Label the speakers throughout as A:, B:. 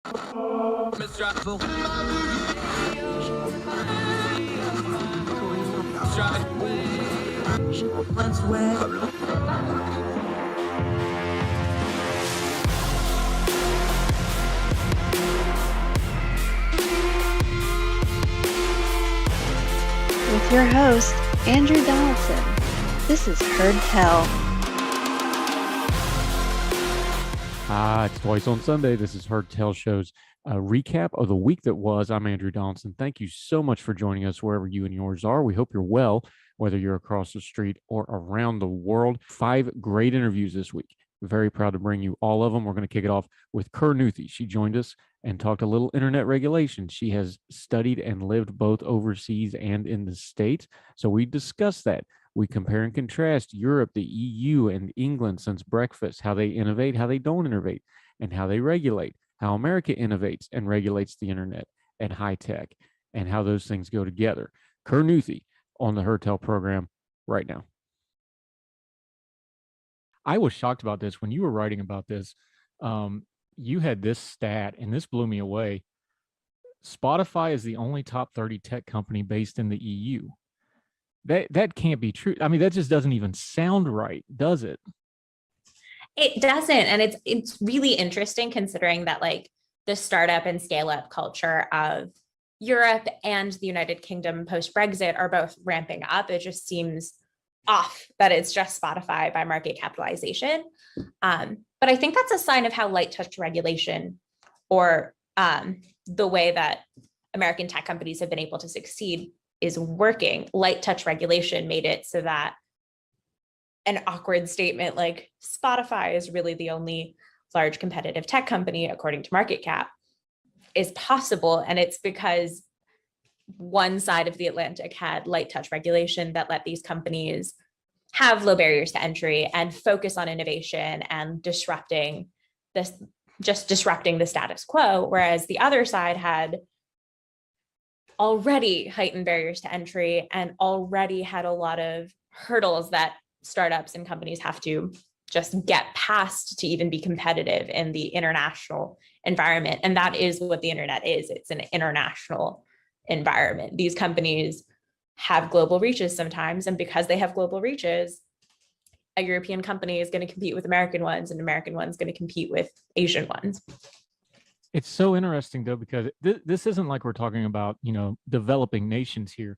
A: With your host, Andrew Donaldson. This is Heard Tell.
B: It's Twice on Sunday. This is Heard Tell Show's recap of the week that was. I'm Andrew Donaldson. Thank you so much for joining us wherever you and yours are. We hope you're well, whether you're across the street or around the world. 5 great interviews this week. Very proud to bring you all of them. We're going to kick it off with Kerr Nuthi. She joined us and talked a little internet regulation. She has studied and lived both overseas and in the States. So we discussed that. We compare and contrast Europe, the EU, and England since breakfast, how they innovate, how they don't innovate, and how they regulate, how America innovates and regulates the internet and high tech, and how those things go together. Kerr Nuthi on the Heard Tell program right now. I was shocked about this when you were writing about this. You had this stat, and this blew me away. Spotify is the only top 30 tech company based in the EU. That can't be true. I mean, that just doesn't even sound right, does it?
C: It doesn't. And it's really interesting considering that like the startup and scale up culture of Europe and the United Kingdom post-Brexit are both ramping up. It just seems off that it's just Spotify by market capitalization. But I think that's a sign of how light touch regulation or the way that American tech companies have been able to succeed is working. Light touch regulation made it so that an awkward statement like Spotify is really the only large competitive tech company, according to market cap, is possible. And it's because one side of the Atlantic had light touch regulation that let these companies have low barriers to entry and focus on innovation and disrupting the status quo. Whereas the other side had already heightened barriers to entry and already had a lot of hurdles that startups and companies have to just get past to even be competitive in the international environment. And that is what the internet is. It's an international environment. These companies have global reaches sometimes. And because they have global reaches, a European company is going to compete with American ones and American one's going to compete with Asian ones.
B: It's so interesting, though, because this isn't like we're talking about, developing nations here.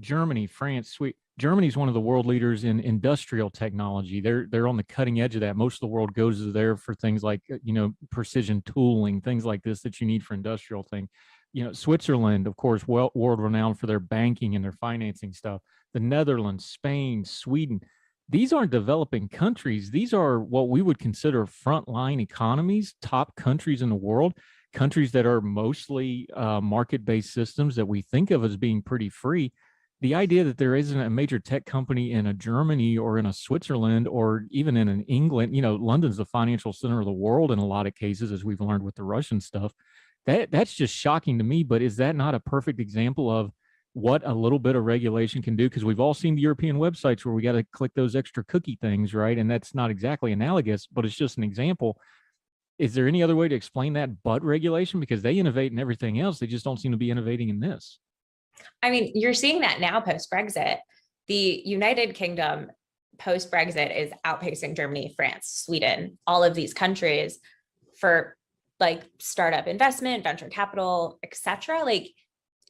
B: Germany, France, Sweden. Germany's one of the world leaders in industrial technology. They're on the cutting edge of that. Most of the world goes there for things like, precision tooling, things like this that you need for industrial thing. Switzerland, of course, world renowned for their banking and their financing stuff. The Netherlands, Spain, Sweden. These aren't developing countries. These are what we would consider frontline economies, top countries in the world, countries that are mostly market-based systems that we think of as being pretty free. The idea that there isn't a major tech company in a Germany or in a Switzerland or even in an England, London's the financial center of the world in a lot of cases, as we've learned with the Russian stuff. That's just shocking to me. But is that not a perfect example of what a little bit of regulation can do? Because we've all seen the European websites where we got to click those extra cookie things, right? And that's not exactly analogous, but it's just an example. Is there any other way to explain that but regulation? Because they innovate in everything else. They just don't seem to be innovating in this.
C: I mean, you're seeing that now post-Brexit. The United Kingdom post-Brexit is outpacing Germany, France, Sweden, all of these countries for like startup investment, venture capital, etc. Like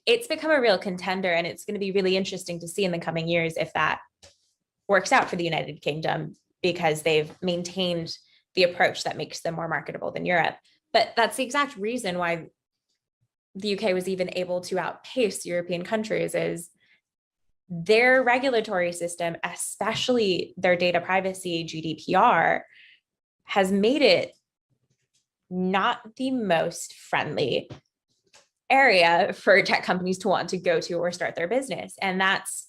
C: it's become a real contender, and it's going to be really interesting to see in the coming years if that works out for the United Kingdom, because they've maintained the approach that makes them more marketable than Europe. But that's the exact reason why the UK was even able to outpace European countries, is their regulatory system, especially their data privacy, GDPR, has made it not the most friendly area for tech companies to want to go to or start their business. And that's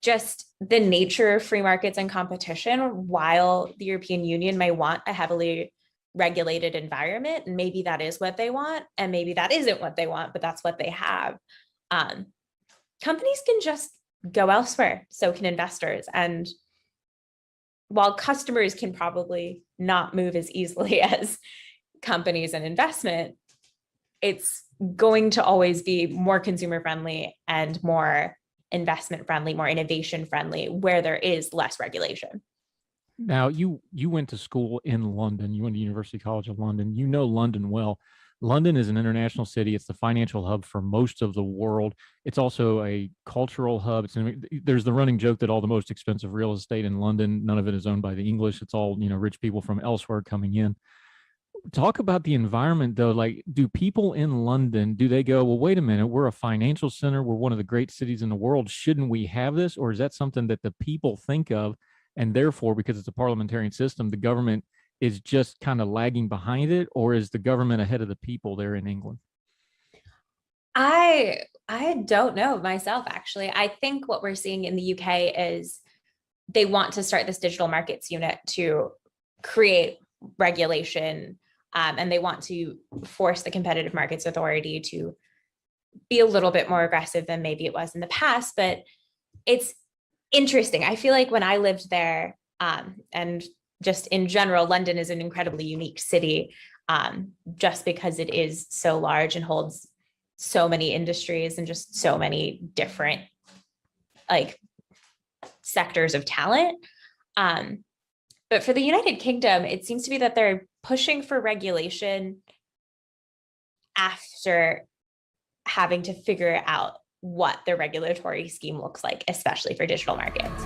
C: just the nature of free markets and competition. While the European Union may want a heavily regulated environment, and maybe that is what they want, and maybe that isn't what they want, but that's what they have. Companies can just go elsewhere, so can investors. And while customers can probably not move as easily as companies and investment, it's going to always be more consumer friendly and more investment friendly, more innovation friendly, where there is less regulation.
B: Now, you went to school in London. You went to University College of London. You know London well. London is an international city. It's the financial hub for most of the world. It's also a cultural hub. There's the running joke that all the most expensive real estate in London, none of it is owned by the English. It's all, rich people from elsewhere coming in. Talk about the environment, though. Like, do people in London, do they go, well, wait a minute, we're a financial center. We're one of the great cities in the world. Shouldn't we have this? Or is that something that the people think of? And therefore, because it's a parliamentarian system, the government is just kind of lagging behind it? Or is the government ahead of the people there in England?
C: I don't know myself, actually. I think what we're seeing in the UK is they want to start this digital markets unit to create regulation, and they want to force the Competitive Markets Authority to be a little bit more aggressive than maybe it was in the past. But it's interesting. I feel like when I lived there, and just in general, London is an incredibly unique city, just because it is so large and holds so many industries and just so many different sectors of talent. But for the United Kingdom, it seems to be that they're pushing for regulation after having to figure out what the regulatory scheme looks like, especially for digital markets.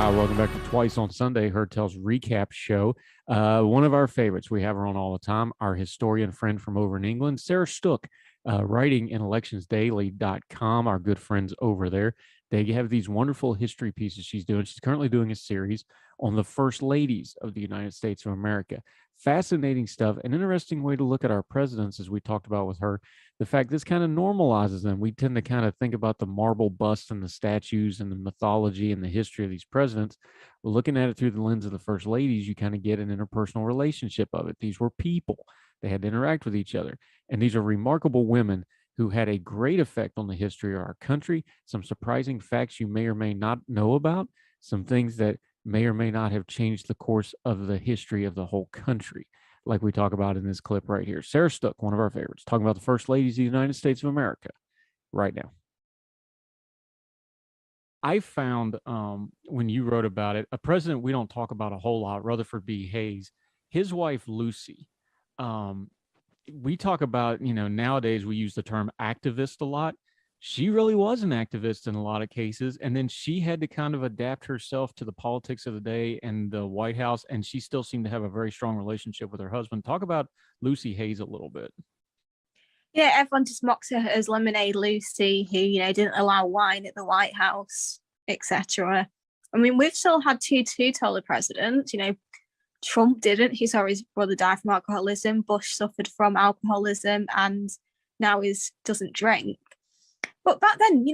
B: Welcome back to Twice on Sunday, Heard Tell's recap show. One of our favorites, we have her on all the time, our historian friend from over in England, Sarah Stook, writing in electionsdaily.com, our good friends over there. They have these wonderful history pieces she's doing. She's currently doing a series on the first ladies of the United States of America. Fascinating stuff, an interesting way to look at our presidents, as we talked about with her. The fact this kind of normalizes them. We tend to kind of think about the marble busts and the statues and the mythology and the history of these presidents. Well, looking at it through the lens of the first ladies, you kind of get an interpersonal relationship of it. These were people. They had to interact with each other. And these are remarkable women who had a great effect on the history of our country. Some surprising facts you may or may not know about, some things that may or may not have changed the course of the history of the whole country, like we talk about in this clip right here. Sarah Stook, one of our favorites, talking about the first ladies of the United States of America right now. I found, when you wrote about it, a president we don't talk about a whole lot, Rutherford B. Hayes, his wife, Lucy. We talk about, nowadays we use the term activist a lot. She really was an activist in a lot of cases. And then she had to kind of adapt herself to the politics of the day and the White House. And she still seemed to have a very strong relationship with her husband. Talk about Lucy Hayes a little bit.
D: Yeah, everyone just mocks her as Lemonade Lucy, who, didn't allow wine at the White House, etc. I mean, we've still had two two-toler presidents. Trump didn't. He saw his brother die from alcoholism. Bush suffered from alcoholism and now doesn't drink. But back then,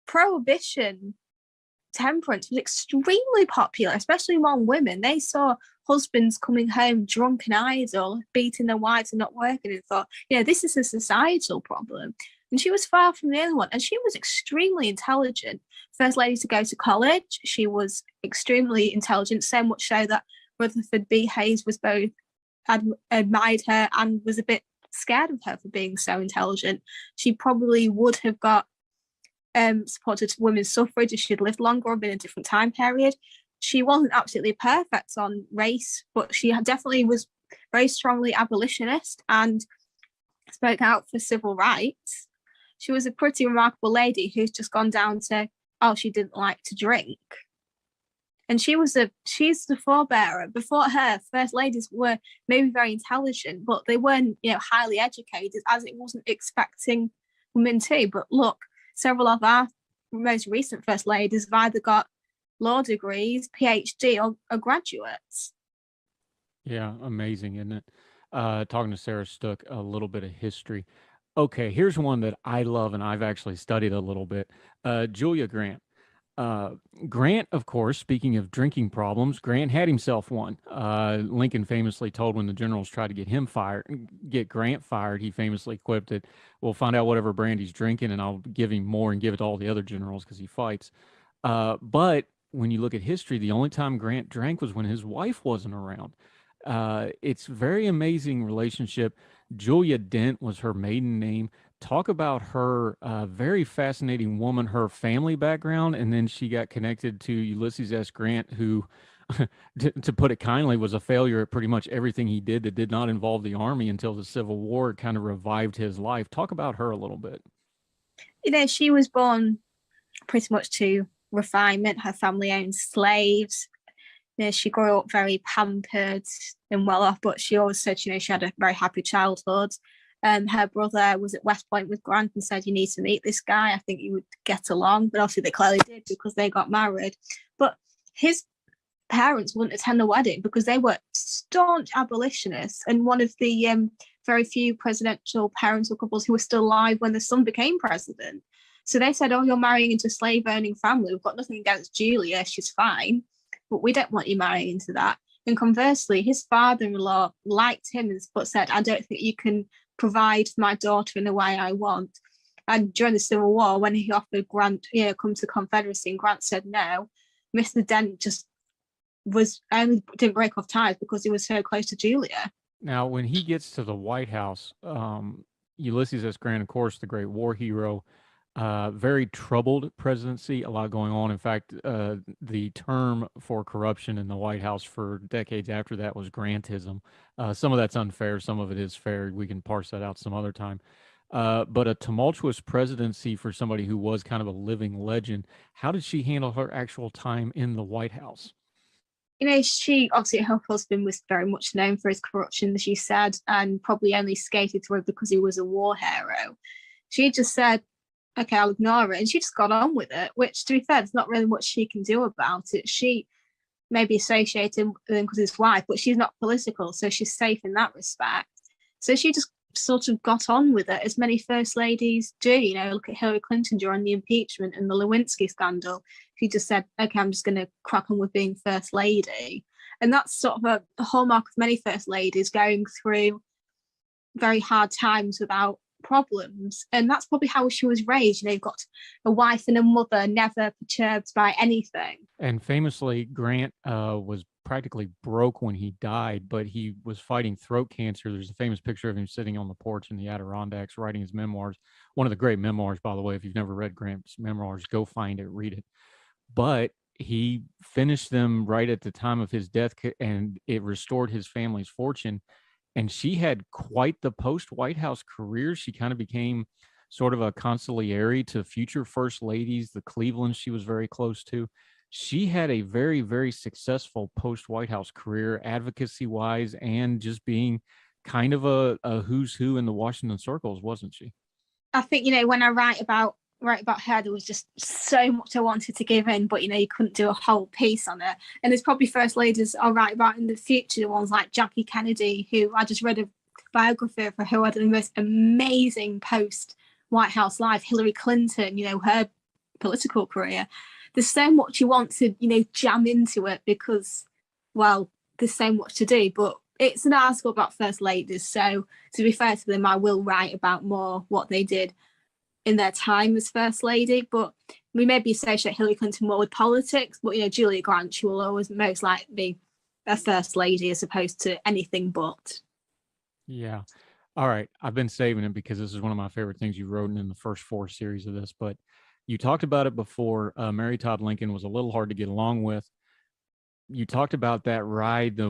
D: prohibition, temperance was extremely popular, especially among women. They saw husbands coming home drunk and idle, beating their wives and not working, and thought, this is a societal problem. And she was far from the only one. And she was extremely intelligent. First lady to go to college. She was extremely intelligent, so much so that Rutherford B. Hayes was both admired her and was a bit scared of her for being so intelligent. She probably would have got supported women's suffrage if she'd lived longer or been in a different time period. She wasn't absolutely perfect on race, but she definitely was very strongly abolitionist and spoke out for civil rights. She was a pretty remarkable lady who's just gone down to, she didn't like to drink. And she's the forebearer. Before her, first ladies were maybe very intelligent, but they weren't, highly educated, as it wasn't expecting women to. But look, several of our most recent first ladies have either got law degrees, PhD, or graduates.
B: Yeah, amazing, isn't it? Talking to Sarah Stook, a little bit of history. Okay, here's one that I love and I've actually studied a little bit. Julia Grant. Grant, of course, speaking of drinking problems, Grant had himself one. Lincoln famously told when the generals tried to get Grant fired, he famously quipped that, "We'll find out whatever brand he's drinking, and I'll give him more and give it to all the other generals because he fights." But when you look at history, the only time Grant drank was when his wife wasn't around. It's very amazing relationship. Julia Dent was her maiden name. Talk about her, very fascinating woman, her family background, and then she got connected to Ulysses S. Grant, who, to put it kindly, was a failure at pretty much everything he did that did not involve the army until the Civil War kind of revived his life. Talk about her a little bit.
D: She was born pretty much to refinement. Her family owned slaves. She grew up very pampered and well off, but she always said, she had a very happy childhood. Her brother was at West Point with Grant and said, "You need to meet this guy. I think you would get along." But obviously they clearly did because they got married. But his parents wouldn't attend the wedding because they were staunch abolitionists and one of the very few presidential parental couples who were still alive when the son became president. So they said, "Oh, you're marrying into a slave-owning family. We've got nothing against Julia. She's fine. But we don't want you marrying into that." And conversely, his father-in-law liked him but said, "I don't think you can provide my daughter in the way I want." And during the Civil War, when he offered Grant, come to the Confederacy, and Grant said no, Mr. Dent just didn't break off ties because he was so close to Julia.
B: Now, when he gets to the White House, Ulysses S. Grant, of course, the great war hero, very troubled presidency, a lot going on. In fact, the term for corruption in the White House for decades after that was Grantism. Some of that's unfair, some of it is fair. We can parse that out some other time. But a tumultuous presidency for somebody who was kind of a living legend. How did she handle her actual time in the White House?
D: She obviously, her husband was very much known for his corruption, as you said, and probably only skated through because he was a war hero. She just said, "Okay, I'll ignore it." And she just got on with it, which, to be fair, there's not really much she can do about it. She may be associated with him because his wife, but she's not political, so she's safe in that respect. So she just sort of got on with it, as many first ladies do. Look at Hillary Clinton during the impeachment and the Lewinsky scandal. She just said, "Okay, I'm just going to crack on with being first lady." And that's sort of a hallmark of many first ladies, going through very hard times without problems. And that's probably how she was raised. You've got a wife and a mother never perturbed by anything.
B: And famously, Grant was practically broke when he died, but he was fighting throat cancer. There's a famous picture of him sitting on the porch in the Adirondacks writing his memoirs. One of the great memoirs, by the way. If you've never read Grant's memoirs, go find it, read it. But he finished them right at the time of his death, and it restored his family's fortune. And she had quite the post-White House career. She kind of became sort of a consigliere to future first ladies, the Clevelands she was very close to. She had a very, very successful post-White House career, advocacy-wise, and just being kind of a who's who in the Washington circles, wasn't she?
D: I think, when I write about her, there was just so much I wanted to give in, but you couldn't do a whole piece on it. And there's probably first ladies I'll write about in the future, ones like Jackie Kennedy, who I just read a biography of her, who had the most amazing post White House life. Hillary Clinton, her political career. There's so much you want to jam into it because, well, there's so much to do. But it's an article about first ladies, so to be fair to them, I will write about more what they did in their time as first lady. But we maybe associate Hillary Clinton more with politics, but Julia Grant, she will always most likely be a first lady as opposed to anything but.
B: Yeah. All right. I've been saving it because this is one of my favorite things you wrote in the first 4 series of this, but you talked about it before. Mary Todd Lincoln was a little hard to get along with. You talked about that ride,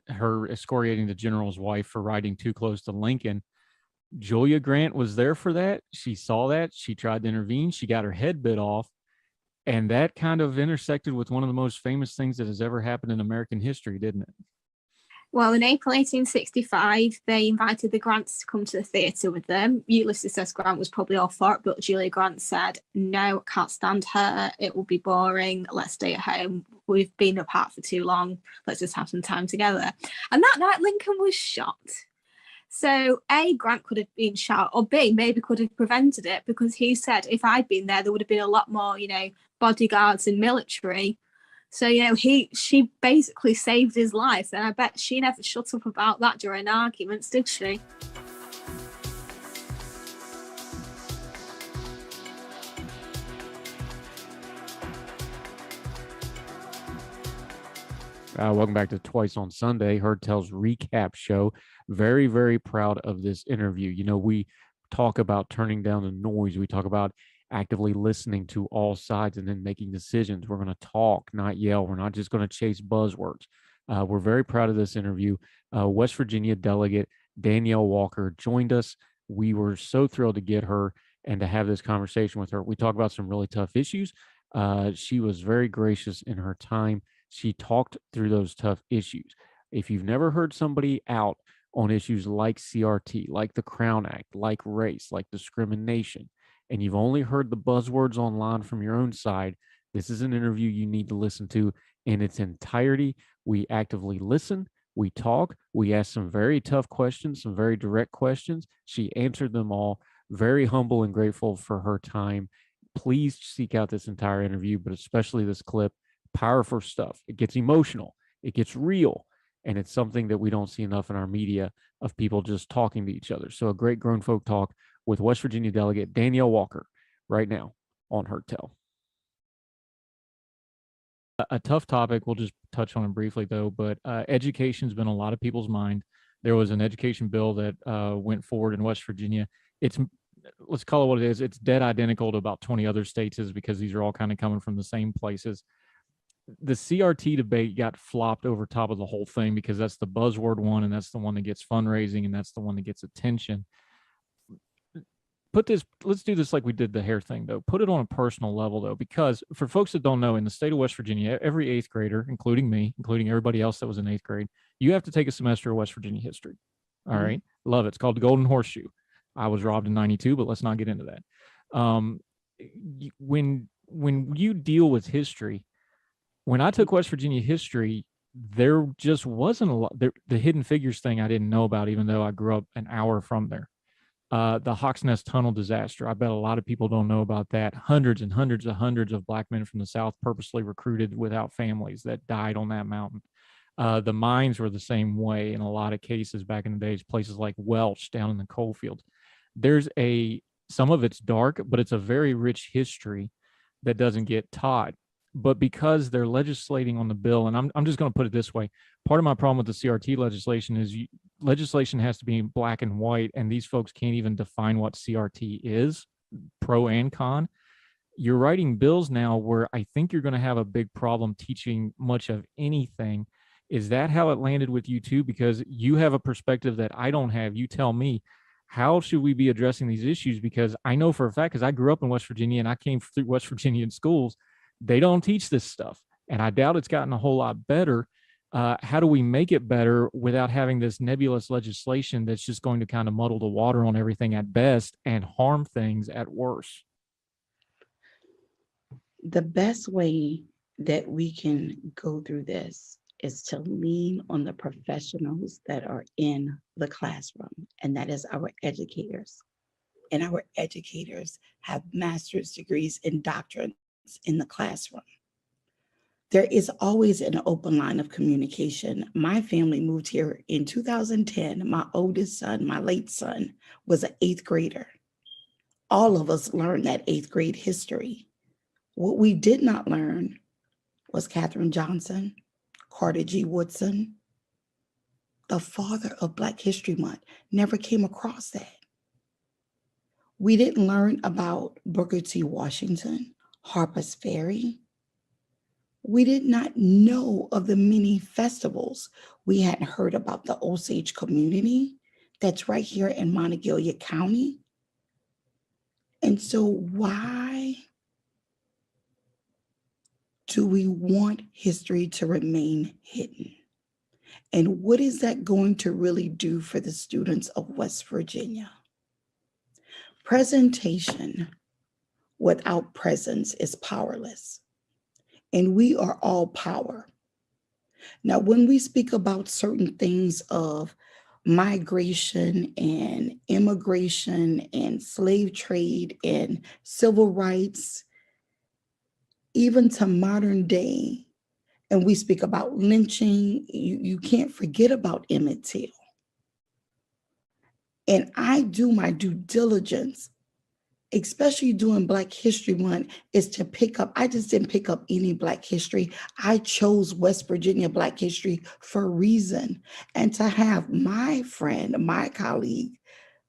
B: her excoriating the general's wife for riding too close to Lincoln. Julia Grant was there for that. She saw that. She tried to intervene. She got her head bit off. And that kind of intersected with one of the most famous things that has ever happened in American history, didn't it?
D: Well, in April 1865, they invited the Grants to come to the theatre with them. Ulysses S. Grant was probably all for it, but Julia Grant said, "No, can't stand her. It will be boring. Let's stay at home. We've been apart for too long. Let's just have some time together." And that night, Lincoln was shot. So A, Grant could have been shot, or B, maybe could have prevented it, because he said if I'd been there would have been a lot more, bodyguards and military. So, she basically saved his life. And I bet she never shut up about that during arguments, did she?
B: Welcome back to Twice on Sunday, Heard Tell's recap show. Very, very proud of this interview. We talk about turning down the noise. We talk about actively listening to all sides and then making decisions. We're going to talk, not yell. We're not just going to chase buzzwords. We're very proud of this interview. West Virginia delegate Danielle Walker joined us. We were so thrilled to get her and to have this conversation with her. We talk about some really tough issues. She was very gracious in her time. She talked through those tough issues. If you've never heard somebody out on issues like CRT, like the Crown Act, like race, like discrimination, and you've only heard the buzzwords online from your own side, this is an interview you need to listen to in its entirety. We actively listen, we talk, we ask some very tough questions, some very direct questions. She answered them all. Very humble and grateful for her time. Please seek out this entire interview, but especially this clip. Powerful stuff. It gets emotional, it gets real, and it's something that we don't see enough in our media of people just talking to each other. So a great grown folk talk with West Virginia delegate Danielle Walker right now on Heard Tell. A tough topic, we'll just touch on it briefly though, but education's been a lot of people's mind. There was an education bill that went forward in West Virginia. Let's call it what it is. It's dead identical to about 20 other states, because these are all kind of coming from the same places. The CRT debate got flopped over top of the whole thing because that's the buzzword one, and that's the one that gets fundraising, and that's the one that gets attention. Let's do this like we did the hair thing though. Put it on a personal level though, because for folks that don't know, in the state of West Virginia, every eighth grader, including me, including everybody else that was in eighth grade, you have to take a semester of West Virginia history. All right. Love it. It's called the Golden Horseshoe. I was robbed in 92, but let's not get into that. When you deal with history, when I took West Virginia history, there just wasn't a lot. The Hidden Figures thing I didn't know about, even though I grew up an hour from there. The Hawks Nest Tunnel disaster, I bet a lot of people don't know about that. Hundreds and hundreds of Black men from the South purposely recruited without families that died on that mountain. The mines were the same way in a lot of cases back in the days, places like Welch down in the coal fields. Some of it's dark, but it's a very rich history that doesn't get taught. But because they're legislating on the bill, and I'm just going to put it this way, part of my problem with the CRT legislation is legislation has to be black and white, and these folks can't even define what CRT is, pro and con. You're writing bills now where I think you're going to have a big problem teaching much of anything. Is that how it landed with you too? Because you have a perspective that I don't have. You tell me, how should we be addressing these issues? Because I know for a fact, because I grew up in West Virginia and I came through West Virginian schools, they don't teach this stuff. And I doubt it's gotten a whole lot better. How do we make it better without having this nebulous legislation that's just going to kind of muddle the water on everything at best and harm things at worst?
E: The best way that we can go through this is to lean on the professionals that are in the classroom, and that is our educators. And our educators have master's degrees and doctorates in the classroom. There is always an open line of communication. My family moved here in 2010. My oldest son, my late son, was an eighth grader. All of us learned that eighth grade history. What we did not learn was Katherine Johnson, Carter G. Woodson, the father of Black History Month. Never came across that. We didn't learn about Booker T. Washington, Harper's Ferry. We did not know of the many festivals. We hadn't heard about the Osage community that's right here in Monongalia County. And so why do we want history to remain hidden? And what is that going to really do for the students of West Virginia? Presentation without presence is powerless. And we are all power. Now, when we speak about certain things of migration and immigration and slave trade and civil rights, even to modern day, and we speak about lynching, you can't forget about Emmett Till. And I do my due diligence, especially doing Black History Month, is to pick up, I just didn't pick up any Black history. I chose West Virginia Black history for a reason. And to have my friend, my colleague,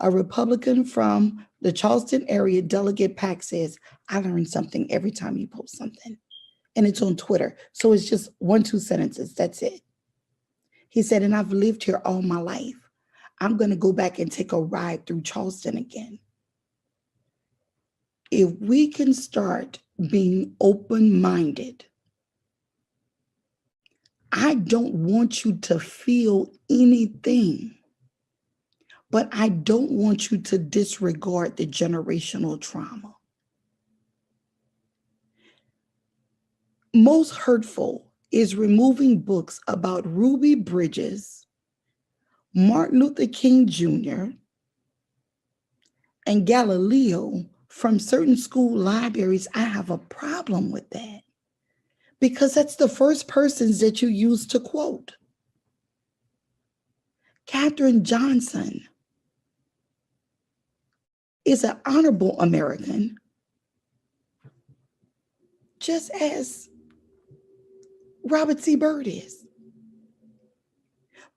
E: a Republican from the Charleston area, Delegate Pack, says, I learn something every time you post something. And it's on Twitter. So it's just 1-2 sentences, that's it. He said, and I've lived here all my life. I'm gonna go back and take a ride through Charleston again. If we can start being open-minded, I don't want you to feel anything, but I don't want you to disregard the generational trauma. Most hurtful is removing books about Ruby Bridges, Martin Luther King Jr., and Galileo from certain school libraries. I have a problem with that because that's the first persons that you use to quote. Katherine Johnson is an honorable American, just as Robert C. Byrd is.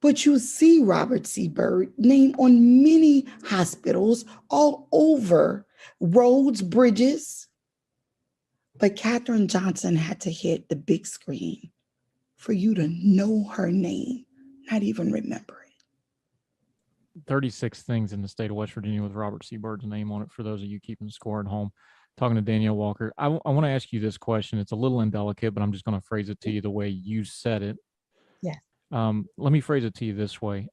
E: But you see Robert C. Byrd named on many hospitals all over, roads, bridges. But Katherine Johnson had to hit the big screen for you to know her name, not even remember it.
B: 36 things in the state of West Virginia with Robert C. Byrd's name on it, for those of you keeping score at home. Talking to Danielle Walker. I want to ask you this question. It's a little indelicate, but I'm just going to phrase it to you the way you said it.
E: Yes.
B: Let me phrase it to you this way.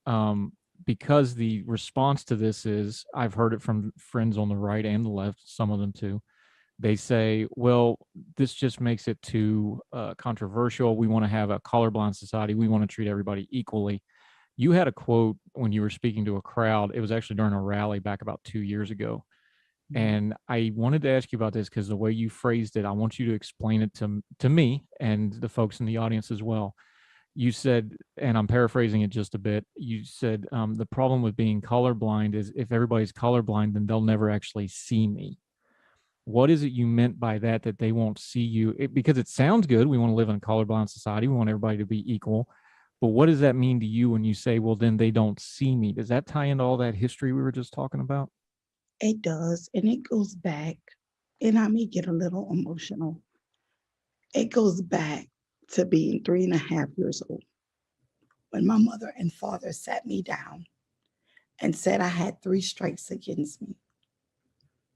B: Because the response to this is, I've heard it from friends on the right and the left, some of them too. They say, well, this just makes it too controversial. We want to have a colorblind society. We want to treat everybody equally. You had a quote when you were speaking to a crowd. It was actually during a rally back about 2 years ago. And I wanted to ask you about this because the way you phrased it, I want you to explain it to me and the folks in the audience as well. You said, and I'm paraphrasing it just a bit, you said, the problem with being colorblind is if everybody's colorblind, then they'll never actually see me. What is it you meant by that they won't see you? Because it sounds good. We want to live in a colorblind society. We want everybody to be equal. But what does that mean to you when you say, well, then they don't see me? Does that tie into all that history we were just talking about?
E: It does, and it goes back, and I may get a little emotional. It goes back to being 3.5 years old when my mother and father sat me down and said I had 3 strikes against me.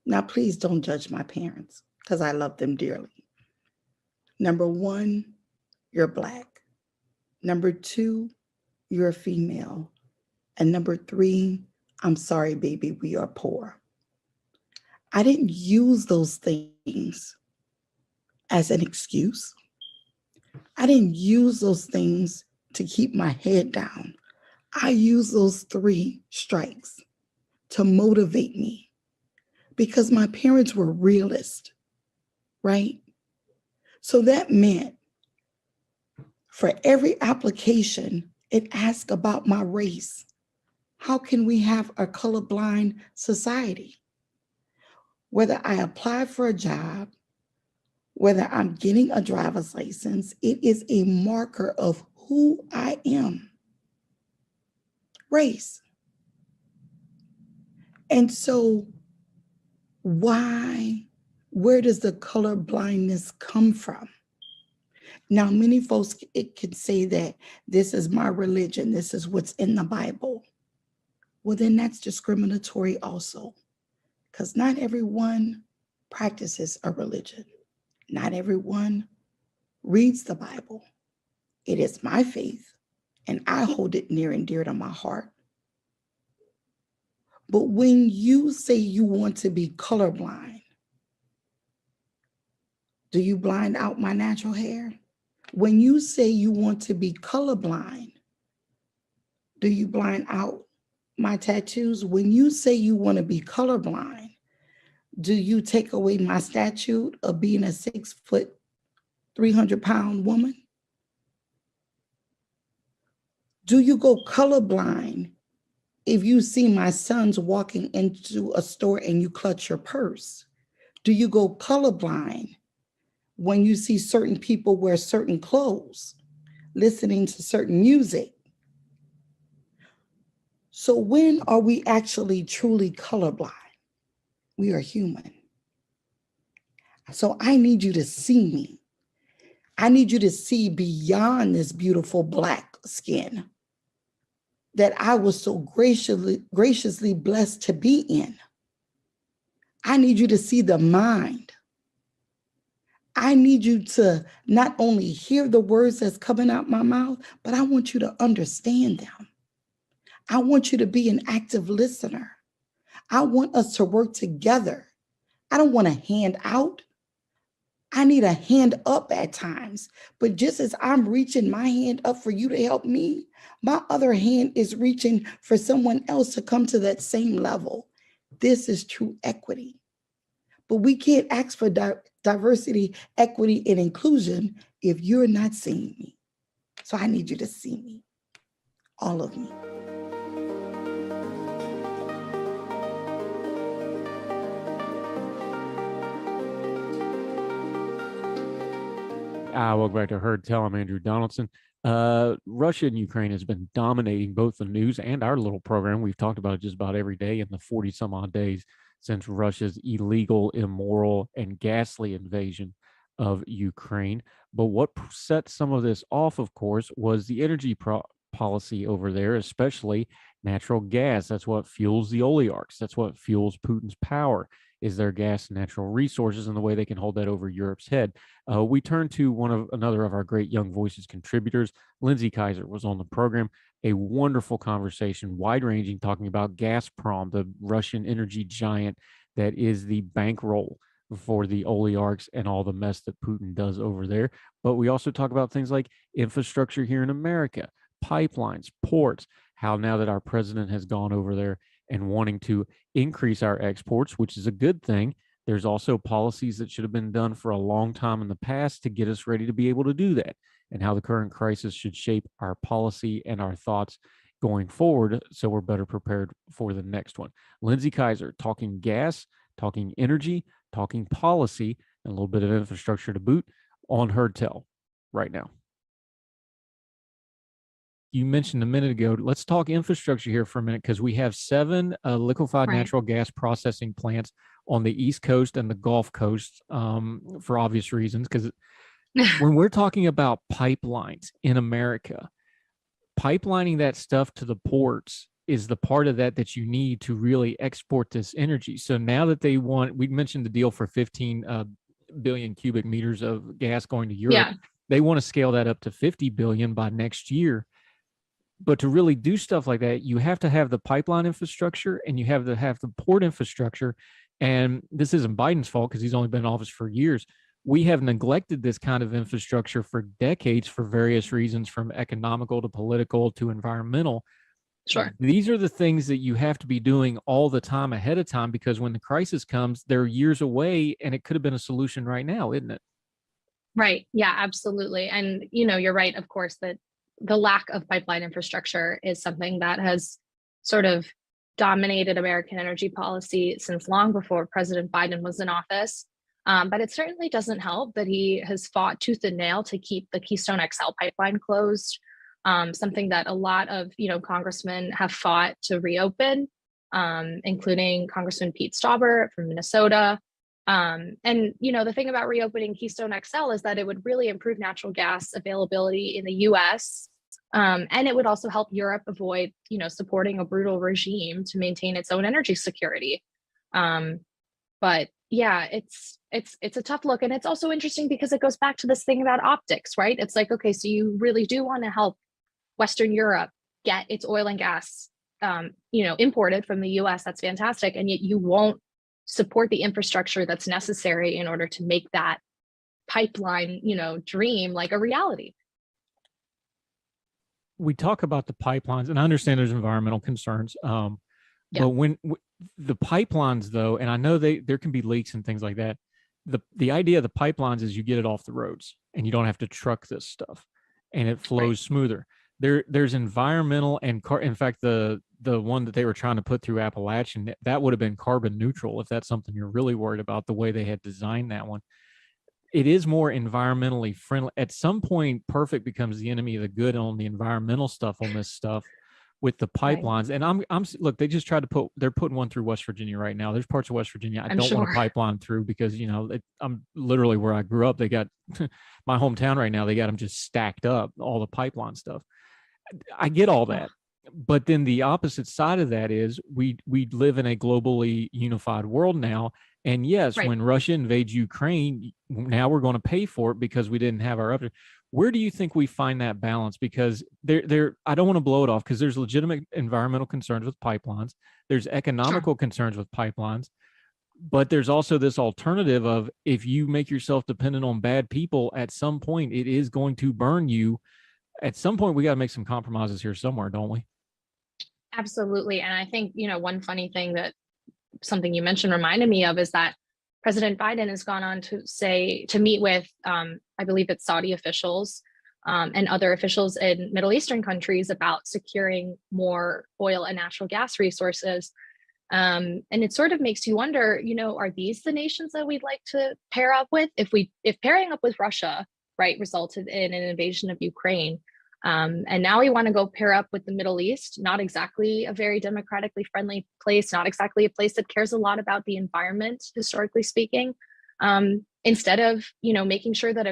E: Now, please don't judge my parents because I love them dearly. Number 1, you're Black. Number 2, you're a female. And number 3, I'm sorry, baby, we are poor. I didn't use those things as an excuse. I didn't use those things to keep my head down. I used those 3 strikes to motivate me because my parents were realists, right? So that meant for every application, it asked about my race. How can we have a colorblind society? Whether I apply for a job, whether I'm getting a driver's license, it is a marker of who I am. Race. And so where does the color blindness come from? Now, many folks can say that this is my religion, this is what's in the Bible. Well, then that's discriminatory also, because not everyone practices a religion. Not everyone reads the Bible. It is my faith, and I hold it near and dear to my heart. But when you say you want to be colorblind, do you blind out my natural hair? When you say you want to be colorblind, do you blind out my tattoos, when you say you want to be colorblind, do you take away my statute of being a 6 foot, 300-pound woman? Do you go colorblind if you see my sons walking into a store and you clutch your purse? Do you go colorblind when you see certain people wear certain clothes, listening to certain music? So when are we actually truly colorblind? We are human. So I need you to see me. I need you to see beyond this beautiful Black skin that I was so graciously blessed to be in. I need you to see the mind. I need you to not only hear the words that's coming out my mouth, but I want you to understand them. I want you to be an active listener. I want us to work together. I don't want a hand out. I need a hand up at times, but just as I'm reaching my hand up for you to help me, my other hand is reaching for someone else to come to that same level. This is true equity. But we can't ask for diversity, equity, and inclusion if you're not seeing me. So I need you to see me, all of me.
B: Welcome back to Heard Tell. I'm Andrew Donaldson. Russia and Ukraine has been dominating both the news and our little program. We've talked about it just about every day in the 40 some odd days since Russia's illegal, immoral, and ghastly invasion of Ukraine. But what set some of this off, of course, was the energy policy over there, especially natural gas. That's what fuels the oligarchs. That's what fuels Putin's power, is their gas and natural resources and the way they can hold that over Europe's head. We turn to another of our great Young Voices contributors. Lindsay Kaiser was on the program. A wonderful conversation, wide-ranging, talking about Gazprom, the Russian energy giant that is the bankroll for the oligarchs and all the mess that Putin does over there. But we also talk about things like infrastructure here in America, pipelines, ports, how now that our president has gone over there and wanting to increase our exports, which is a good thing, there's also policies that should have been done for a long time in the past to get us ready to be able to do that, and how the current crisis should shape our policy and our thoughts going forward so we're better prepared for the next one. Lindsay Kaiser talking gas, talking energy, talking policy, and a little bit of infrastructure to boot on Heard Tell right now. You mentioned a minute ago, let's talk infrastructure here for a minute, because we have 7 liquefied natural gas processing plants on the East Coast and the Gulf Coast for obvious reasons. Because when we're talking about pipelines in America, pipelining that stuff to the ports is the part of that you need to really export this energy. So now that we mentioned the deal for 15 billion cubic meters of gas going to Europe. They want to scale that up to 50 billion by next year. But to really do stuff like that, you have to have the pipeline infrastructure and you have to have the port infrastructure. And this isn't Biden's fault because he's only been in office for years. We have neglected this kind of infrastructure for decades for various reasons, from economical to political to environmental.
F: Sure.
B: These are the things that you have to be doing all the time ahead of time, because when the crisis comes, they're years away and it could have been a solution right now, isn't it?
F: Right. Yeah, absolutely. And, you're right, of course, that the lack of pipeline infrastructure is something that has sort of dominated American energy policy since long before President Biden was in office. But it certainly doesn't help that he has fought tooth and nail to keep the Keystone XL pipeline closed, something that a lot of, congressmen have fought to reopen, including Congressman Pete Stauber from Minnesota. And, the thing about reopening Keystone XL is that it would really improve natural gas availability in the US. And it would also help Europe avoid, supporting a brutal regime to maintain its own energy security. But yeah, it's a tough look. And it's also interesting because it goes back to this thing about optics, right? It's like, okay, so you really do want to help Western Europe get its oil and gas, imported from the US. That's fantastic. And yet you won't support the infrastructure that's necessary in order to make that pipeline, dream like a reality.
B: we talk about the pipelines, and I understand there's environmental concerns.
F: Yeah.
B: But when the pipelines, though, and I know there can be leaks and things like that. The idea of the pipelines is you get it off the roads and you don't have to truck this stuff, and it flows smoother. There's environmental and in fact, the one that they were trying to put through Appalachian, that would have been carbon neutral if that's something you're really worried about, the way they had designed that one. It is more environmentally friendly. At some point, perfect becomes the enemy of the good on the environmental stuff on this stuff with the pipelines. And I'm look, they just tried to they're putting one through West Virginia right now. There's parts of West Virginia I don't want a pipeline through because, you know, I'm literally where I grew up. They got my hometown right now. They got them just stacked up, all the pipeline stuff. I get all that. But then the opposite side of that is we live in a globally unified world now. And yes, when Russia invades Ukraine, now we're going to pay for it because we didn't have our up. Where do you think we find that balance? Because I don't want to blow it off because there's legitimate environmental concerns with pipelines. There's economical concerns with pipelines. But there's also this alternative of if you make yourself dependent on bad people, at some point it is going to burn you. At some point, we got to make some compromises here somewhere, don't we?
F: Absolutely. And I think, you know, one funny thing that something you mentioned reminded me of is that President Biden has gone on to meet with, I believe it's Saudi officials and other officials in Middle Eastern countries about securing more oil and natural gas resources. And it sort of makes you wonder, you know, are these the nations that we'd like to pair up with? If pairing up with Russia, resulted in an invasion of Ukraine, and now we want to go pair up with the Middle East, not exactly a very democratically friendly place, not exactly a place that cares a lot about the environment, historically speaking. Instead of, you know, making sure that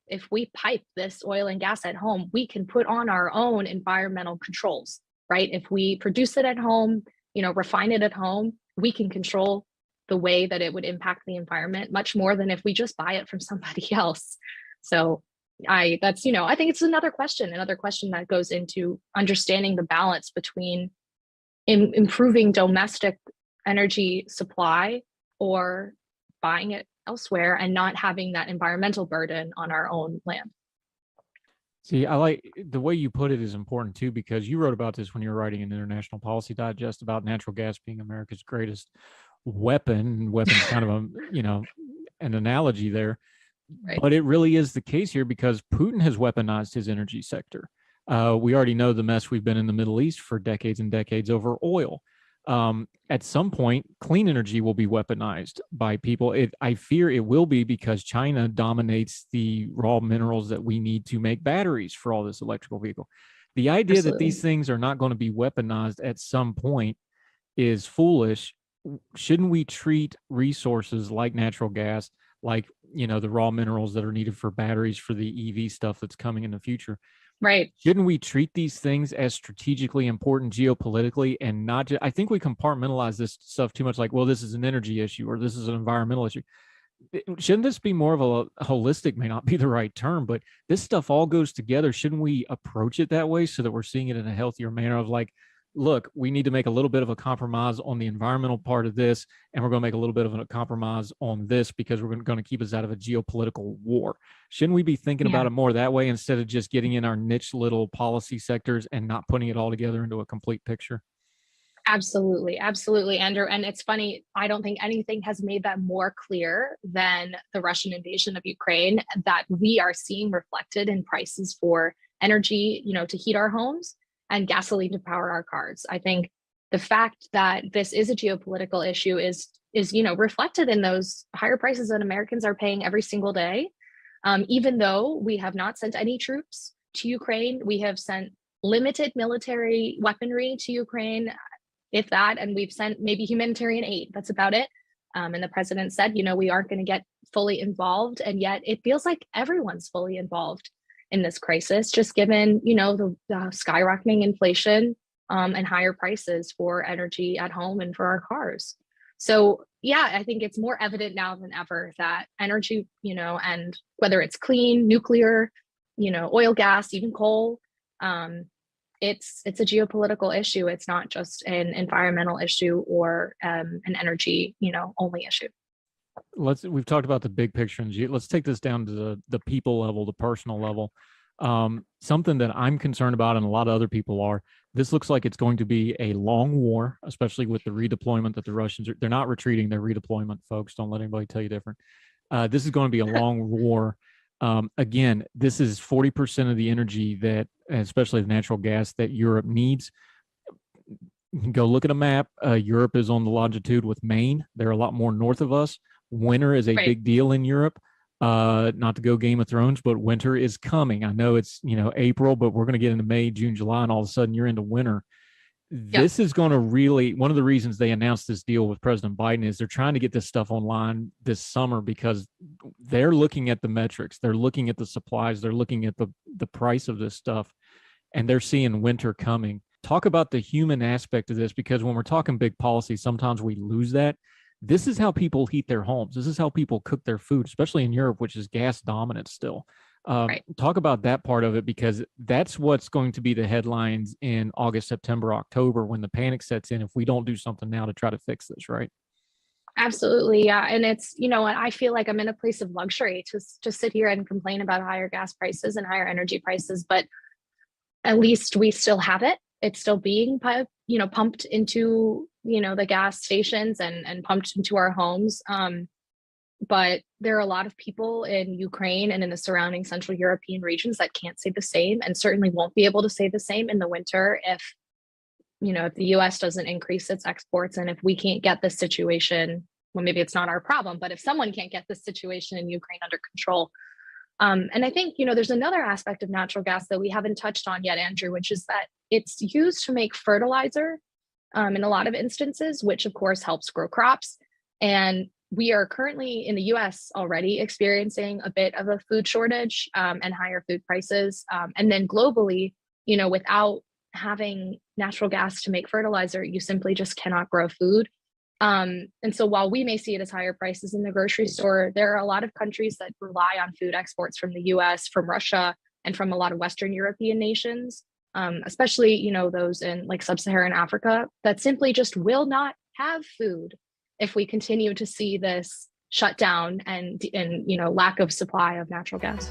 F: if we pipe this oil and gas at home, we can put on our own environmental controls, right? If we produce it at home, you know, refine it at home, we can control the way that it would impact the environment much more than if we just buy it from somebody else. So I think it's another question that goes into understanding the balance between improving domestic energy supply or buying it elsewhere and not having that environmental burden on our own land.
B: See, I like the way you put it is important too, because you wrote about this when you were writing an International Policy Digest about natural gas being America's greatest weapon. Weapon's kind of a, you know, an analogy there. But it really is the case here because Putin has weaponized his energy sector. We already know the mess we've been in the Middle East for decades and decades over oil. At some point, clean energy will be weaponized by people. I fear it will be because China dominates the raw minerals that we need to make batteries for all this electrical vehicle. The idea that these things are not going to be weaponized at some point is foolish. Shouldn't we treat resources like natural gas, like, you know, the raw minerals that are needed for batteries for the EV stuff that's coming in the future?
F: Right.
B: Shouldn't we treat these things as strategically important geopolitically and not just, I think we compartmentalize this stuff too much, like, well, this is an energy issue or this is an environmental issue. Shouldn't this be more of a holistic, may not be the right term, but this stuff all goes together. Shouldn't we approach it that way so that we're seeing it in a healthier manner of like, look, we need to make a little bit of a compromise on the environmental part of this, and we're going to make a little bit of a compromise on this because we're going to keep us out of a geopolitical war. Shouldn't we be thinking about it more that way instead of just getting in our niche little policy sectors and not putting it all together into a complete picture?
F: Absolutely. Absolutely, Andrew. And it's funny, I don't think anything has made that more clear than the Russian invasion of Ukraine, that we are seeing reflected in prices for energy, you know, to heat our homes and gasoline to power our cars. I think the fact that this is a geopolitical issue is you know, reflected in those higher prices that Americans are paying every single day. Even though we have not sent any troops to Ukraine, we have sent limited military weaponry to Ukraine, if that, and we've sent maybe humanitarian aid. That's about it. And the president said, you know, we aren't going to get fully involved, and yet it feels like everyone's fully involved in this crisis, just given, you know, the skyrocketing inflation and higher prices for energy at home and for our cars. So yeah, I think it's more evident now than ever that energy, you know, and whether it's clean, nuclear, you know, oil, gas, even coal, it's a geopolitical issue. It's not just an environmental issue or an energy, you know, only issue.
B: We've talked about the big picture, and let's take this down to the people level, the personal level. Something that I'm concerned about, and a lot of other people are, this looks like it's going to be a long war, especially with the redeployment that the Russians they're not retreating, they're redeployment, folks. Don't let anybody tell you different. This is going to be a long war. Again, this is 40% of the energy that, especially the natural gas, that Europe needs. Go look at a map. Europe is on the longitude with Maine. They're a lot more north of us. Winter is a big deal in Europe. Not to go Game of Thrones, but winter is coming. I know it's, April, but we're going to get into May, June, July, and all of a sudden you're into winter. This is going to really, one of the reasons they announced this deal with President Biden is they're trying to get this stuff online this summer because they're looking at the metrics. They're looking at the supplies. They're looking at the price of this stuff, and they're seeing winter coming. Talk about the human aspect of this, because when we're talking big policy, sometimes we lose that. This is how people heat their homes. This is how people cook their food, especially in Europe, which is gas dominant still. Talk about that part of it, because that's what's going to be the headlines in August, September, October, when the panic sets in if we don't do something now to try to fix this, right?
F: Absolutely. Yeah. And it's, I feel like I'm in a place of luxury to sit here and complain about higher gas prices and higher energy prices, but at least we still have it. It's still being pumped into, the gas stations and pumped into our homes. But there are a lot of people in Ukraine and in the surrounding Central European regions that can't say the same, and certainly won't be able to say the same in the winter if the US doesn't increase its exports, and if we can't get this situation, well, maybe it's not our problem, but if someone can't get this situation in Ukraine under control. And I think, there's another aspect of natural gas that we haven't touched on yet, Andrew, which is that it's used to make fertilizer in a lot of instances, which of course helps grow crops. And we are currently in the US already experiencing a bit of a food shortage and higher food prices. And then globally, without having natural gas to make fertilizer, you simply just cannot grow food. And so while we may see it as higher prices in the grocery store, there are a lot of countries that rely on food exports from the US, from Russia, and from a lot of Western European nations, especially, those in like sub-Saharan Africa, that simply just will not have food if we continue to see this shutdown and lack of supply of natural gas.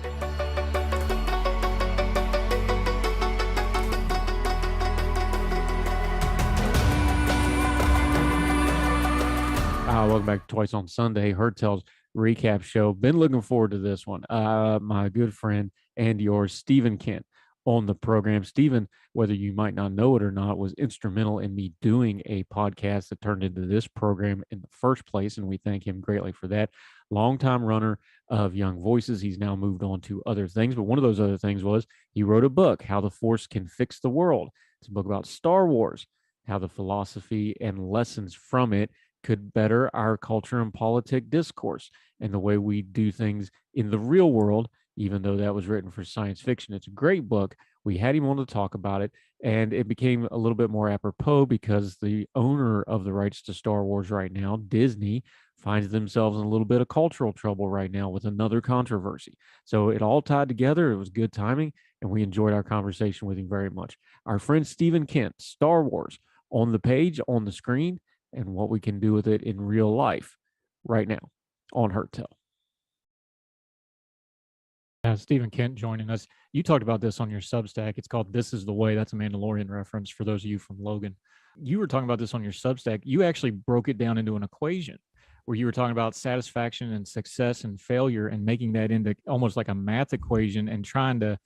B: Welcome back to Twice on Sunday, Herd Tell's recap show. Been looking forward to this one. My good friend and yours, Stephen Kent, on the program. Stephen, whether you might not know it or not, was instrumental in me doing a podcast that turned into this program in the first place, and we thank him greatly for that. Longtime runner of Young Voices. He's now moved on to other things, but one of those other things was he wrote a book, How the Force Can Fix the World. It's a book about Star Wars, how the philosophy and lessons from it could better our culture and politic discourse and the way we do things in the real world, even though that was written for science fiction. It's a great book. We had him on to talk about it, and it became a little bit more apropos because the owner of the rights to Star Wars right now, Disney, finds themselves in a little bit of cultural trouble right now with another controversy. So it all tied together. It was good timing, and we enjoyed our conversation with him very much. Our friend Stephen Kent, Star Wars, on the page, on the screen, and what we can do with it in real life right now on Herd Tell. Stephen Kent joining us. You talked about this on your Substack. It's called This Is the Way. That's a Mandalorian reference for those of you from Logan. You were talking about this on your Substack. You actually broke it down into an equation where you were talking about satisfaction and success and failure and making that into almost like a math equation and trying to,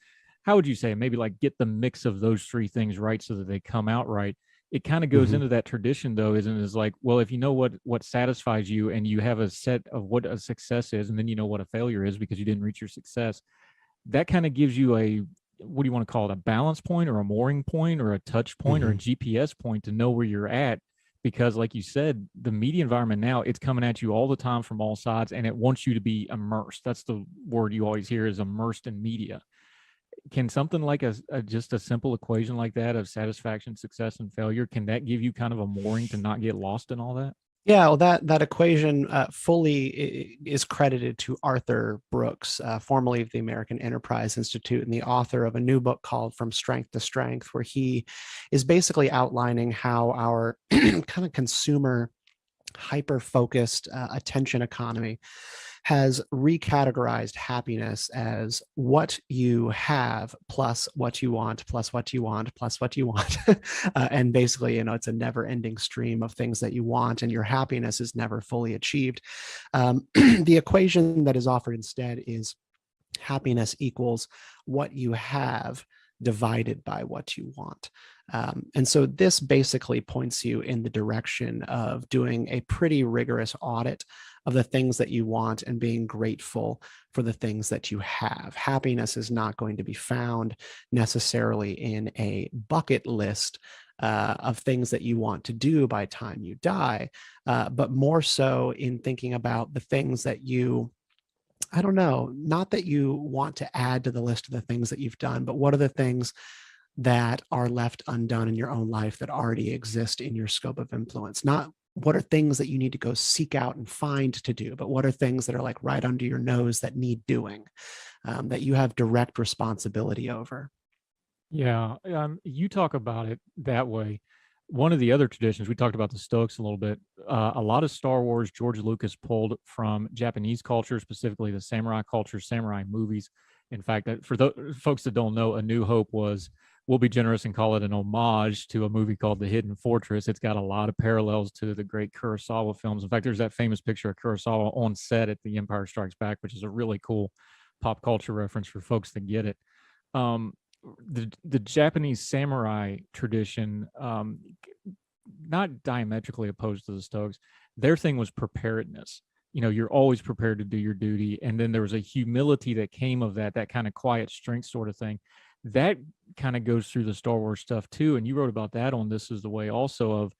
B: how would you say, maybe like get the mix of those three things right so that they come out right. It kind of goes into that tradition, though, isn't it? It's like, well, if you know what satisfies you and you have a set of what a success is, and then you know what a failure is because you didn't reach your success, that kind of gives you a, what do you want to call it, a balance point or a mooring point or a touch point or a GPS point to know where you're at. Because like you said, the media environment now, it's coming at you all the time from all sides, and it wants you to be immersed. That's the word you always hear, is immersed in media. Can something like just a simple equation like that of satisfaction, success, and failure, can that give you kind of a mooring to not get lost in all that?
G: Yeah, well, that equation fully is credited to Arthur Brooks, formerly of the American Enterprise Institute, and the author of a new book called From Strength to Strength, where he is basically outlining how our kind of consumer hyper-focused attention economy has recategorized happiness as what you have plus what you want plus what you want plus what you want. And basically, it's a never ending stream of things that you want, and your happiness is never fully achieved. The equation that is offered instead is happiness equals what you have divided by what you want. And so this basically points you in the direction of doing a pretty rigorous audit of the things that you want and being grateful for the things that you have. Happiness is not going to be found necessarily in a bucket list of things that you want to do by the time you die, but more so in thinking about the things that you, I don't know, not that you want to add to the list of the things that you've done, but what are the things that are left undone in your own life that already exist in your scope of influence? Not what are things that you need to go seek out and find to do, but what are things that are like right under your nose that need doing, that you have direct responsibility over?
B: Yeah, you talk about it that way. One of the other traditions, we talked about the Stoics a little bit. A lot of Star Wars, George Lucas pulled from Japanese culture, specifically the samurai culture, samurai movies. In fact, for the folks that don't know, A New Hope was, we'll be generous and call it an homage to a movie called The Hidden Fortress. It's got a lot of parallels to the great Kurosawa films. In fact, there's that famous picture of Kurosawa on set at The Empire Strikes Back, which is a really cool pop culture reference for folks that get it. The Japanese samurai tradition, not diametrically opposed to the Stoics, their thing was preparedness. You're always prepared to do your duty. And then there was a humility that came of that kind of quiet strength sort of thing. That kind of goes through the Star Wars stuff too. And you wrote about that on This Is the Way also, of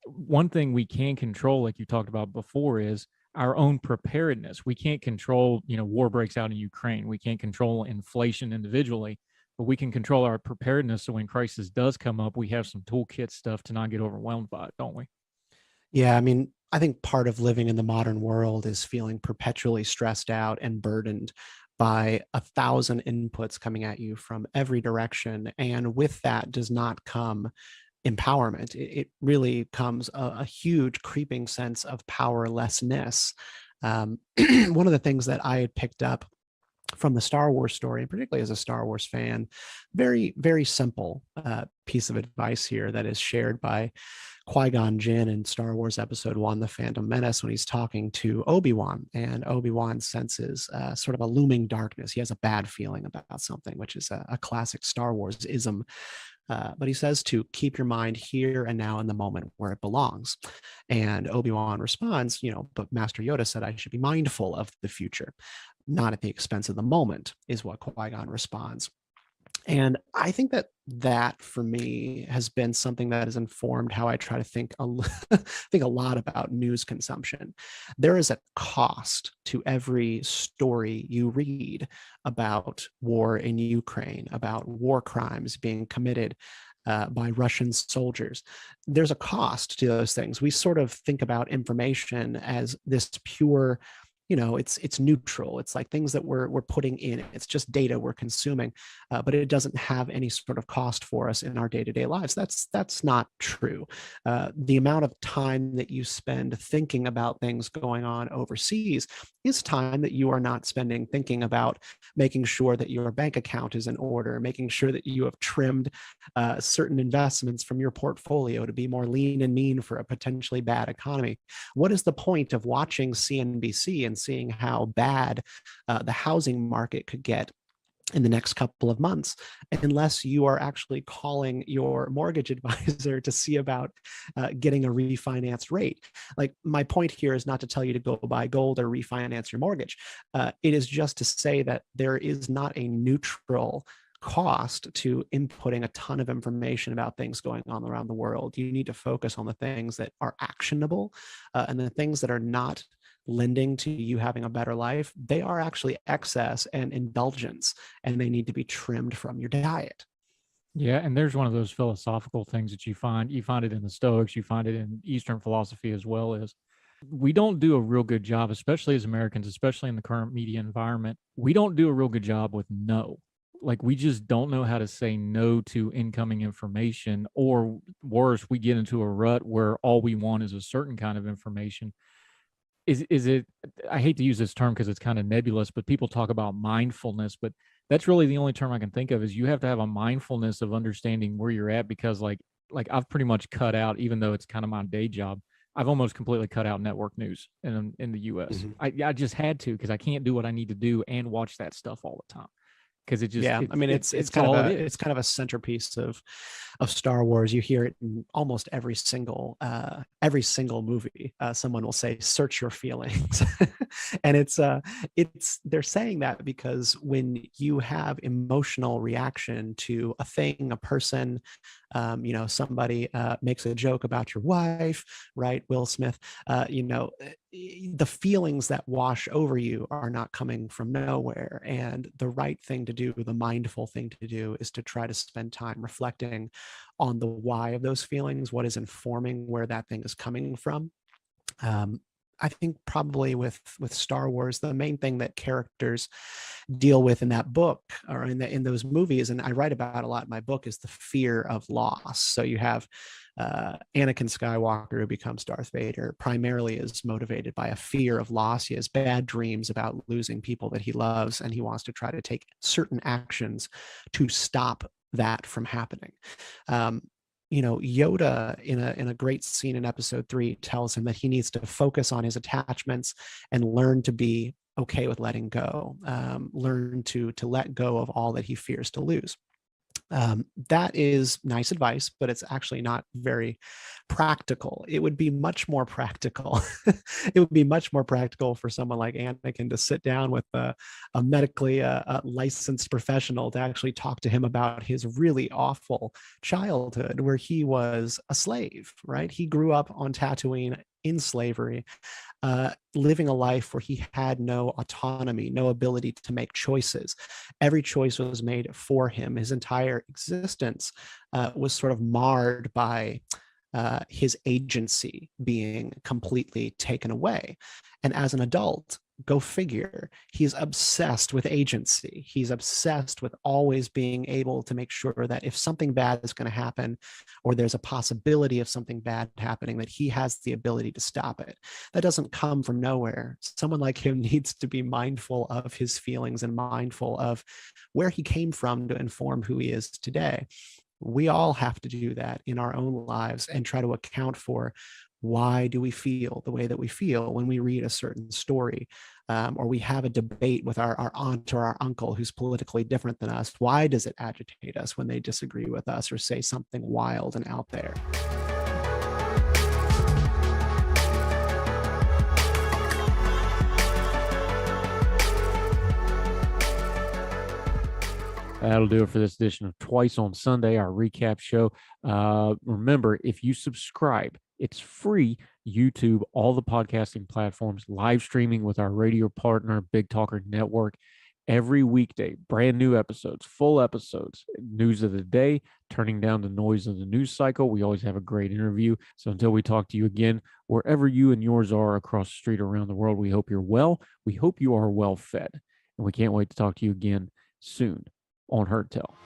B: one thing we can control, like you talked about before, is our own preparedness. We can't control, war breaks out in Ukraine. We can't control inflation individually, but we can control our preparedness. So when crisis does come up, we have some toolkit stuff to not get overwhelmed by it, don't we?
G: Yeah, I mean, I think part of living in the modern world is feeling perpetually stressed out and burdened by 1,000 inputs coming at you from every direction. And with that does not come empowerment. It really comes a huge creeping sense of powerlessness. One of the things that I had picked up from the Star Wars story, and particularly as a Star Wars fan, very, very simple piece of advice here that is shared by Qui-Gon Jinn in Star Wars Episode 1, The Phantom Menace, when he's talking to Obi-Wan, and Obi-Wan senses sort of a looming darkness. He has a bad feeling about something, which is a classic Star Wars ism. But he says to keep your mind here and now in the moment where it belongs. And Obi-Wan responds, but Master Yoda said I should be mindful of the future, not at the expense of the moment, is what Qui-Gon responds. And I think that for me has been something that has informed how I try to think a lot about news consumption. There is a cost to every story you read about war in Ukraine, about war crimes being committed by Russian soldiers. There's a cost to those things. We sort of think about information as this pure, it's neutral. It's like things that we're putting in. It's just data we're consuming, but it doesn't have any sort of cost for us in our day-to-day lives. That's not true. The amount of time that you spend thinking about things going on overseas is time that you are not spending thinking about making sure that your bank account is in order, making sure that you have trimmed certain investments from your portfolio to be more lean and mean for a potentially bad economy. What is the point of watching CNBC and seeing how bad the housing market could get in the next couple of months, unless you are actually calling your mortgage advisor to see about getting a refinanced rate? Like, my point here is not to tell you to go buy gold or refinance your mortgage. It is just to say that there is not a neutral cost to inputting a ton of information about things going on around the world. You need to focus on the things that are actionable, and the things that are not lending to you having a better life, they are actually excess and indulgence, and they need to be trimmed from your diet.
B: Yeah, and there's one of those philosophical things that you find it in the Stoics, you find it in Eastern philosophy as well. As we don't do a real good job, especially as Americans, especially in the current media environment, we don't do a real good job with no. Like, we just don't know how to say no to incoming information, or worse, we get into a rut where all we want is a certain kind of information. is it, I hate to use this term because it's kind of nebulous, but people talk about mindfulness, but that's really the only term I can think of, is you have to have a mindfulness of understanding where you're at, because like I've pretty much cut out, even though it's kind of my day job, I've almost completely cut out network news in the US. I just had to, because I can't do what I need to do and watch that stuff all the time. Because it just,
G: yeah, I mean, it's kind of it's kind of a centerpiece of Star Wars. You hear it in almost every single movie. Someone will say, "Search your feelings," and it's they're saying that because when you have emotional reaction to a thing, a person, somebody makes a joke about your wife, right? Will Smith, the feelings that wash over you are not coming from nowhere. And the right thing to do, the mindful thing to do, is to try to spend time reflecting on the why of those feelings, what is informing where that thing is coming from. I think probably with Star Wars, the main thing that characters deal with in that book, or in those movies, and I write about a lot in my book, is the fear of loss. So you have Anakin Skywalker, who becomes Darth Vader, primarily is motivated by a fear of loss. He has bad dreams about losing people that he loves, and he wants to try to take certain actions to stop that from happening. Yoda in a great scene in episode 3 tells him that he needs to focus on his attachments and learn to be okay with letting go, learn to let go of all that he fears to lose. That is nice advice, but it's actually not very practical. It would be much more practical. It would be much more practical for someone like Anakin to sit down with a medically licensed professional to actually talk to him about his really awful childhood, where he was a slave, right? He grew up on Tatooine in slavery, living a life where he had no autonomy, no ability to make choices. Every choice was made for him. His entire existence was sort of marred by his agency being completely taken away. And as an adult, go figure, he's obsessed with agency. He's obsessed with always being able to make sure that if something bad is going to happen, or there's a possibility of something bad happening, that he has the ability to stop it. That doesn't come from nowhere. Someone like him needs to be mindful of his feelings and mindful of where he came from to inform who he is today. We all have to do that in our own lives and try to account for, why do we feel the way that we feel when we read a certain story, or we have a debate with our aunt or our uncle who's politically different than us? Why does it agitate us when they disagree with us or say something wild and out there?
B: That'll do it for this edition of Twice on Sunday, our recap show. Remember, if you subscribe, it's free. YouTube, all the podcasting platforms, live streaming with our radio partner, Big Talker Network, every weekday, brand new episodes, full episodes, news of the day, turning down the noise of the news cycle. We always have a great interview. So until we talk to you again, wherever you and yours are across the street around the world, we hope you're well. We hope you are well fed. And we can't wait to talk to you again soon on Heard Tell.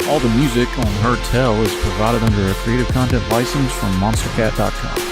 B: All the music on Heard Tell is provided under a Creative Content license from monstercat.com.